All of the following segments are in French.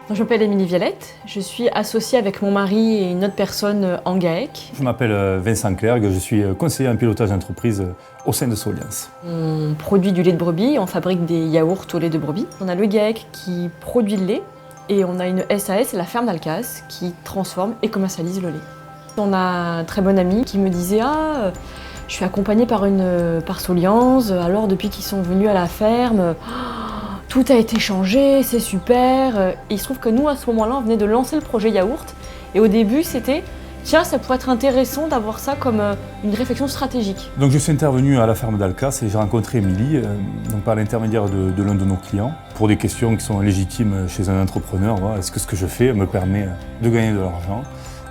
Je m'appelle Émilie Vialette, je suis associée avec mon mari et une autre personne en GAEC. Je m'appelle Vincent Clergue, je suis conseiller en pilotage d'entreprise au sein de Soliance. On produit du lait de brebis, on fabrique des yaourts au lait de brebis. On a le GAEC qui produit le lait et on a une SAS, la ferme d'Alcas, qui transforme et commercialise le lait. On a un très bon ami qui me disait « je suis accompagnée par Soliance, alors depuis qu'ils sont venus à la ferme, tout a été changé, c'est super ». Et il se trouve que nous, à ce moment-là, on venait de lancer le projet yaourt. Et au début, c'était « tiens, ça pourrait être intéressant d'avoir ça comme une réflexion stratégique ». Donc je suis intervenu à la ferme d'Alcas et j'ai rencontré Émilie, par l'intermédiaire de l'un de nos clients, pour des questions qui sont légitimes chez un entrepreneur. Voilà, est-ce que ce que je fais me permet de gagner de l'argent?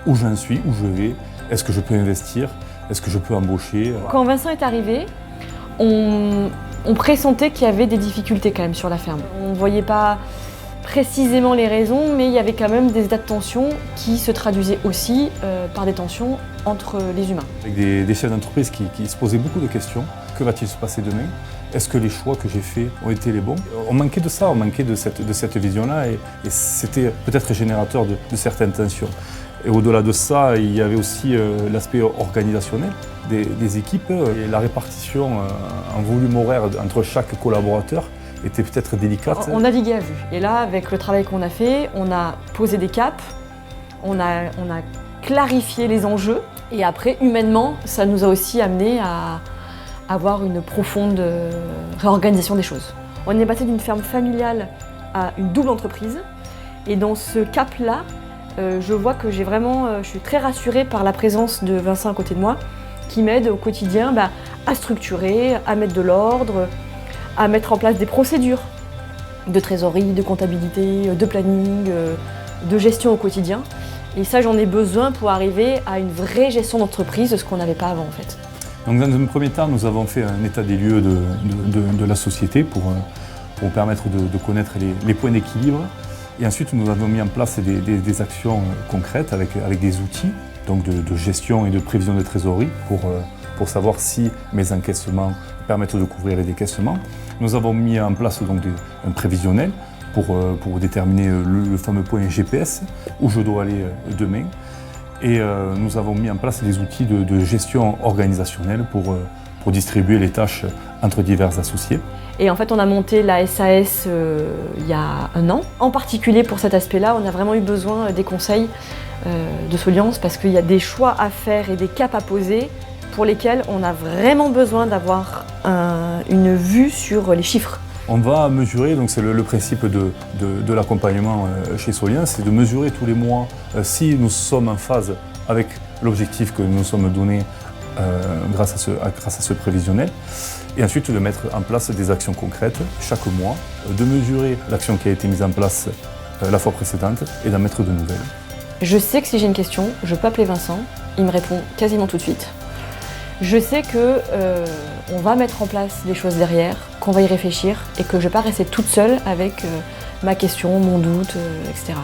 Où j'en suis, où je vais? Est-ce que je peux investir? Est-ce que je peux embaucher? Quand Vincent est arrivé, on pressentait qu'il y avait des difficultés quand même sur la ferme. On ne voyait pas précisément les raisons, mais il y avait quand même des états de tension qui se traduisaient aussi par des tensions entre les humains. Avec des chefs d'entreprise qui se posaient beaucoup de questions. Que va-t-il se passer demain? Est-ce que les choix que j'ai faits ont été les bons? On manquait de ça, on manquait de cette vision-là et c'était peut-être générateur de certaines tensions. Et au-delà de ça, il y avait aussi l'aspect organisationnel des équipes et la répartition en volume horaire entre chaque collaborateur était peut-être délicate. On naviguait à vue. Et là, avec le travail qu'on a fait, on a posé des caps, on a clarifié les enjeux et après, humainement, ça nous a aussi amené à avoir une profonde réorganisation des choses. On est passé d'une ferme familiale à une double entreprise et dans ce cap-là, je vois que je suis très rassurée par la présence de Vincent à côté de moi qui m'aide au quotidien à structurer, à mettre de l'ordre, à mettre en place des procédures de trésorerie, de comptabilité, de planning, de gestion au quotidien. Et ça, j'en ai besoin pour arriver à une vraie gestion d'entreprise, ce qu'on n'avait pas avant en fait. Donc dans un premier temps, nous avons fait un état des lieux de la société pour permettre de connaître les points d'équilibre. Et ensuite, nous avons mis en place des actions concrètes avec des outils donc de gestion et de prévision de trésorerie pour savoir si mes encaissements permettent de couvrir les décaissements. Nous avons mis en place donc un prévisionnel pour déterminer le fameux point GPS où je dois aller demain. Et nous avons mis en place des outils de gestion organisationnelle pour distribuer les tâches entre divers associés. Et en fait, on a monté la SAS il y a 1 an. En particulier pour cet aspect-là, on a vraiment eu besoin des conseils de Soliance parce qu'il y a des choix à faire et des caps à poser pour lesquels on a vraiment besoin d'avoir une vue sur les chiffres. On va mesurer, donc c'est le principe de l'accompagnement chez Soliance, c'est de mesurer tous les mois si nous sommes en phase avec l'objectif que nous nous sommes donné grâce à ce prévisionnel. Et ensuite de mettre en place des actions concrètes chaque mois, de mesurer l'action qui a été mise en place la fois précédente et d'en mettre de nouvelles. Je sais que si j'ai une question, je peux appeler Vincent, il me répond quasiment tout de suite. Je sais qu'on va mettre en place des choses derrière, qu'on va y réfléchir et que je ne vais pas rester toute seule avec ma question, mon doute, etc.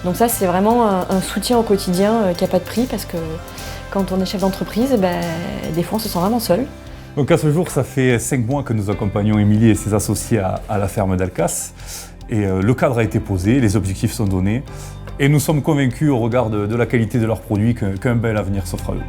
Donc ça, c'est vraiment un soutien au quotidien qui n'a pas de prix parce que quand on est chef d'entreprise, des fois on se sent vraiment seul. Donc à ce jour, ça fait 5 mois que nous accompagnons Émilie et ses associés à la ferme d'Alcas. Et le cadre a été posé, les objectifs sont donnés. Et nous sommes convaincus au regard de la qualité de leurs produits qu'un bel avenir s'offre à eux.